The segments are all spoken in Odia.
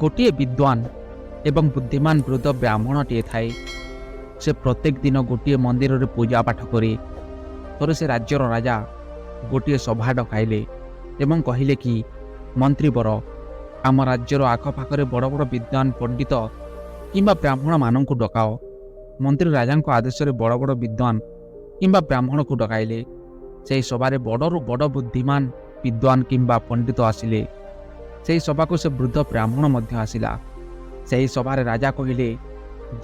ଗୋଟିଏ ବିଦ୍ୱାନ ଏବଂ ବୁଦ୍ଧିମାନ ବୃଦ୍ଧ ବ୍ରାହ୍ମଣଟିଏ ଥାଏ। ସେ ପ୍ରତ୍ୟେକ ଦିନ ଗୋଟିଏ ମନ୍ଦିରରେ ପୂଜା ପାଠ କରେ। ଥରେ ସେ ରାଜ୍ୟର ରାଜା ଗୋଟିଏ ସଭା ଡକାଇଲେ ଏବଂ କହିଲେ କି ମନ୍ତ୍ରୀବର, ଆମ ରାଜ୍ୟର ଆଖପାଖରେ ବଡ଼ ବଡ଼ ବିଦ୍ୱାନ ପଣ୍ଡିତ କିମ୍ବା ବ୍ରାହ୍ମଣମାନଙ୍କୁ ଡକାଅ। ମନ୍ତ୍ରୀ ରାଜାଙ୍କ ଆଦେଶରେ ବଡ଼ ବଡ଼ ବିଦ୍ୱାନ କିମ୍ବା ବ୍ରାହ୍ମଣକୁ ଡକାଇଲେ। ସେହି ସଭାରେ ବଡ଼ରୁ ବଡ଼ ବୁଦ୍ଧିମାନ ବିଦ୍ୱାନ କିମ୍ବା ପଣ୍ଡିତ ଆସିଲେ। ସେହି ସଭାକୁ ସେ ବୃଦ୍ଧ ବ୍ରାହ୍ମଣ ମଧ୍ୟ ଆସିଲା। ସେହି ସଭାରେ ରାଜା କହିଲେ,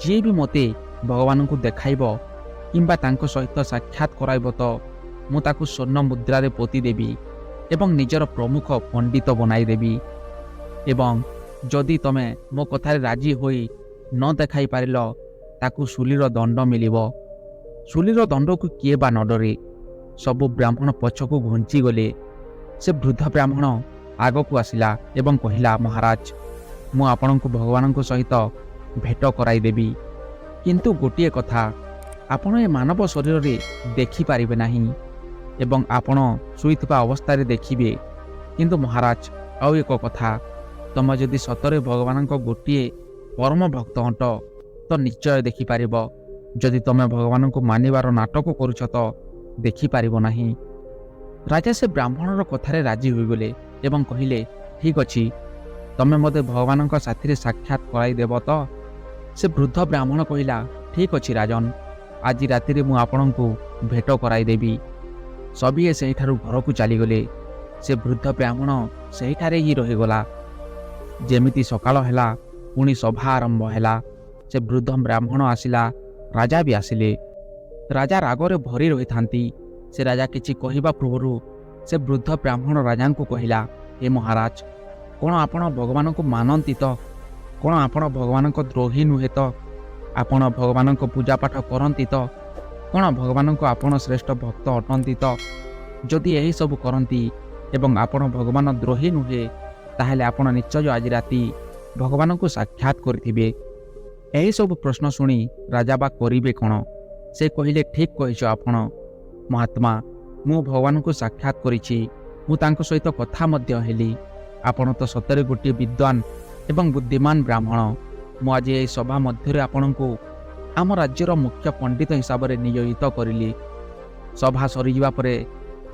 ଯିଏ ବି ମୋତେ ଭଗବାନଙ୍କୁ ଦେଖାଇବ କିମ୍ବା ତାଙ୍କ ସହିତ ସାକ୍ଷାତ କରାଇବ ତ ମୁଁ ତାକୁ ସ୍ୱର୍ଣ୍ଣ ମୁଦ୍ରାରେ ପୋତି ଦେବି ଏବଂ ନିଜର ପ୍ରମୁଖ ପଣ୍ଡିତ ବନାଇଦେବି। ଏବଂ ଯଦି ତମେ ମୋ କଥାରେ ରାଜି ହୋଇ ନ ଦେଖାଇ ପାରିଲ ତାକୁ ଶୂଳୀର ଦଣ୍ଡ ମିଳିବ। ଶୂଳୀର ଦଣ୍ଡକୁ କିଏ ବା ନ ଡରେ। ସବୁ ବ୍ରାହ୍ମଣ ପଛକୁ ଘୁଞ୍ଚିଗଲେ। ସେ ବୃଦ୍ଧ ବ୍ରାହ୍ମଣ ଆଗକୁ ଆସିଲା ଏବଂ କହିଲା, ମହାରାଜ, ମୁଁ ଆପଣଙ୍କୁ ଭଗବାନଙ୍କ ସହିତ ଭେଟ କରାଇଦେବି, କିନ୍ତୁ ଗୋଟିଏ କଥା, ଆପଣ ଏ ମାନବ ଶରୀରରେ ଦେଖିପାରିବେ ନାହିଁ ଏବଂ ଆପଣ ଶୋଇଥିବା ଅବସ୍ଥାରେ ଦେଖିବେ। କିନ୍ତୁ ମହାରାଜ, ଆଉ ଏକ କଥା, ତମେ ଯଦି ସତରେ ଭଗବାନଙ୍କ ଗୋଟିଏ ପରମ ଭକ୍ତ ହଟ ତ ନିଶ୍ଚୟ ଦେଖିପାରିବ। ଯଦି ତମେ ଭଗବାନଙ୍କୁ ମାନିବାର ନାଟକ କରୁଛ ତ ଦେଖିପାରିବ ନାହିଁ। ରାଜା ସେ ବ୍ରାହ୍ମଣର କଥାରେ ରାଜି ହୋଇଗଲେ ଏବଂ କହିଲେ, ଠିକ୍ ଅଛି, ତମେ ମୋତେ ଭଗବାନଙ୍କ ସାଥିରେ ସାକ୍ଷାତ କରାଇଦେବ ତ? ସେ ବୃଦ୍ଧ ବ୍ରାହ୍ମଣ କହିଲା, ଠିକ୍ ଅଛି ରାଜନ, ଆଜି ରାତିରେ ମୁଁ ଆପଣଙ୍କୁ ଭେଟ କରାଇଦେବି। ସଭିଏ ସେହିଠାରୁ ଘରକୁ ଚାଲିଗଲେ। ସେ ବୃଦ୍ଧ ବ୍ରାହ୍ମଣ ସେହିଠାରେ ହିଁ ରହିଗଲା। ଯେମିତି ସକାଳ ହେଲା ପୁଣି ସଭା ଆରମ୍ଭ ହେଲା। ସେ ବୃଦ୍ଧ ବ୍ରାହ୍ମଣ ଆସିଲା, ରାଜା ବି ଆସିଲେ। ରାଜା ରାଗରେ ଭରି ରହିଥାନ୍ତି। ସେ ରାଜା କିଛି କହିବା ପୂର୍ବରୁ ସେ ବୃଦ୍ଧ ବ୍ରାହ୍ମଣ ରାଜାଙ୍କୁ କହିଲା, ହେ ମହାରାଜ, କ'ଣ ଆପଣ ଭଗବାନଙ୍କୁ ମାନନ୍ତି ତ? କ'ଣ ଆପଣ ଭଗବାନଙ୍କ ଦ୍ରୋହୀ ନୁହେଁ ତ? ଆପଣ ଭଗବାନଙ୍କ ପୂଜାପାଠ କରନ୍ତି ତ? କ'ଣ ଭଗବାନଙ୍କ ଆପଣ ଶ୍ରେଷ୍ଠ ଭକ୍ତ ଅଟନ୍ତି ତ? ଯଦି ଏହିସବୁ କରନ୍ତି ଏବଂ ଆପଣ ଭଗବାନ ଦ୍ରୋହୀ ନୁହେଁ, ତାହେଲେ ଆପଣ ନିଶ୍ଚୟ ଆଜି ରାତି ଭଗବାନଙ୍କୁ ସାକ୍ଷାତ କରିଥିବେ। ଏହିସବୁ ପ୍ରଶ୍ନ ଶୁଣି ରାଜା ବା କରିବେ କ'ଣ? ସେ କହିଲେ, ଠିକ୍ କହିଛ ଆପଣ ମହାତ୍ମା, ମୁଁ ଭଗବାନଙ୍କୁ ସାକ୍ଷାତ କରିଛି। ମୁଁ ତାଙ୍କ ସହିତ କଥା ମଧ୍ୟ ହେଲି। ଆପଣ ତ ସତରେ ଗୋଟିଏ ବିଦ୍ୱାନ ଏବଂ ବୁଦ୍ଧିମାନ ବ୍ରାହ୍ମଣ। ମୁଁ ଆଜି ଏହି ସଭା ମଧ୍ୟରେ ଆପଣଙ୍କୁ ଆମ ରାଜ୍ୟର ମୁଖ୍ୟ ପଣ୍ଡିତ ହିସାବରେ ନିୟୋଜିତ କରିଲି। ସଭା ସରିଯିବା ପରେ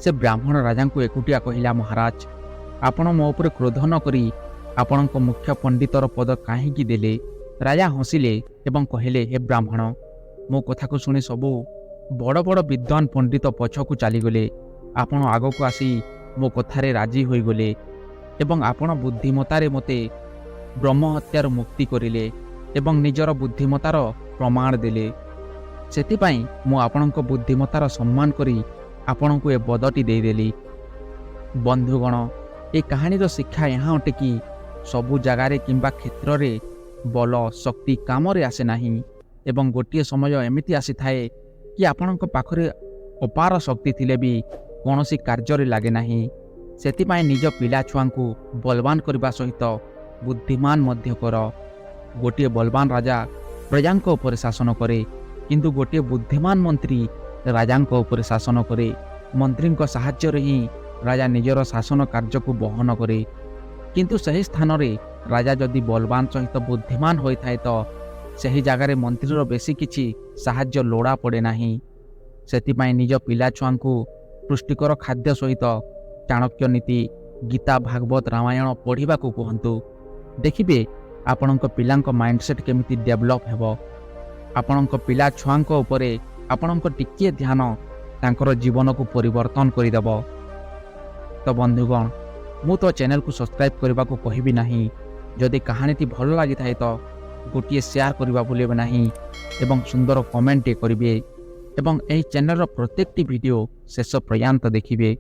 ସେ ବ୍ରାହ୍ମଣ ରାଜାଙ୍କୁ ଏକୁଟିଆ କହିଲା, ମହାରାଜ, ଆପଣ ମୋ ଉପରେ କ୍ରୋଧ ନ କରି ଆପଣଙ୍କ ମୁଖ୍ୟ ପଣ୍ଡିତର ପଦ କାହିଁକି ଦେଲେ? ରାଜା ହସିଲେ ଏବଂ କହିଲେ, ହେ ବ୍ରାହ୍ମଣ, ମୋ କଥାକୁ ଶୁଣି ସବୁ ବଡ଼ ବଡ଼ ବିଦ୍ୱାନ ପଣ୍ଡିତ ପଛକୁ ଚାଲିଗଲେ। ଆପଣ ଆଗକୁ ଆସି ମୋ କଥାରେ ରାଜି ହୋଇଗଲେ ଏବଂ ଆପଣ ବୁଦ୍ଧିମତାରେ ମୋତେ ବ୍ରହ୍ମହତ୍ୟାରୁ ମୁକ୍ତି କରିଲେ ଏବଂ ନିଜର ବୁଦ୍ଧିମତାର ପ୍ରମାଣ ଦେଲେ। ସେଥିପାଇଁ ମୁଁ ଆପଣଙ୍କ ବୁଦ୍ଧିମତାର ସମ୍ମାନ କରି ଆପଣଙ୍କୁ ଏ ପଦଟି ଦେଇଦେଲି। ବନ୍ଧୁଗଣ, ଏ କାହାଣୀର ଶିକ୍ଷା ଏହା ଅଟେ କି ସବୁ ଜାଗାରେ କିମ୍ବା କ୍ଷେତ୍ରରେ ବଳ ଶକ୍ତି କାମରେ ଆସେ ନାହିଁ ଏବଂ ଗୋଟିଏ ସମୟ ଏମିତି ଆସିଥାଏ କି ଆପଣଙ୍କ ପାଖରେ ଅପାର ଶକ୍ତି ଥିଲେ ବି କୌଣସି କାର୍ଯ୍ୟରେ ଲାଗେ ନାହିଁ। ସେଥିପାଇଁ ନିଜ ପିଲା ଛୁଆଙ୍କୁ ବଳବାନ କରିବା ସହିତ ବୁଦ୍ଧିମାନ ମଧ୍ୟ କର। ଗୋଟିଏ ବଳବାନ ରାଜା ପ୍ରଜାଙ୍କ ଉପରେ ଶାସନ କରେ, କିନ୍ତୁ ଗୋଟିଏ ବୁଦ୍ଧିମାନ ମନ୍ତ୍ରୀ ରାଜାଙ୍କ ଉପରେ ଶାସନ କରେ। ମନ୍ତ୍ରୀଙ୍କ ସାହାଯ୍ୟରେ ହିଁ ରାଜା ନିଜର ଶାସନ କାର୍ଯ୍ୟକୁ ବହନ କରେ। କିନ୍ତୁ ସେହି ସ୍ଥାନରେ ରାଜା ଯଦି ବଳବାନ ସହିତ ବୁଦ୍ଧିମାନ ହୋଇଥାଏ ତ ସେହି ଜାଗାରେ ମନ୍ତ୍ରୀର ବେଶୀ କିଛି ସାହାଯ୍ୟ ଲୋଡ଼ା ପଡ଼େ ନାହିଁ। ସେଥିପାଇଁ ନିଜ ପିଲା ଛୁଆଙ୍କୁ ପୁଷ୍ଟିକର ଖାଦ୍ୟ ସହିତ ଚାଣକ୍ୟ ନୀତି, ଗୀତା, ଭାଗବତ, ରାମାୟଣ ପଢ଼ିବାକୁ କୁହନ୍ତୁ। ଦେଖିବେ ଆପଣଙ୍କ ପିଲାଙ୍କ ମାଇଣ୍ଡସେଟ୍ କେମିତି ଡେଭଲପ୍ ହେବ। ଆପଣଙ୍କ ପିଲା ଛୁଆଙ୍କ ଉପରେ ଆପଣଙ୍କ ଟିକିଏ ଧ୍ୟାନ ତାଙ୍କର ଜୀବନକୁ ପରିବର୍ତ୍ତନ କରିଦେବ। ତ ବନ୍ଧୁଗଣ, ମୁଁ ତ ଚ୍ୟାନେଲକୁ ସବସ୍କ୍ରାଇବ୍ କରିବାକୁ କହିବି ନାହିଁ। ଯଦି କାହାଣୀଟି ଭଲ ଲାଗିଥାଏ ତ ଗୋଟିଏ ସେୟାର କରିବା ଭୁଲିବେ ନାହିଁ ଏବଂ ସୁନ୍ଦର କମେଣ୍ଟଟିଏ କରିବେ ଏବଂ ଏହି ଚ୍ୟାନେଲର ପ୍ରତ୍ୟେକଟି ଭିଡ଼ିଓ ଶେଷ ପର୍ଯ୍ୟନ୍ତ ଦେଖିବେ।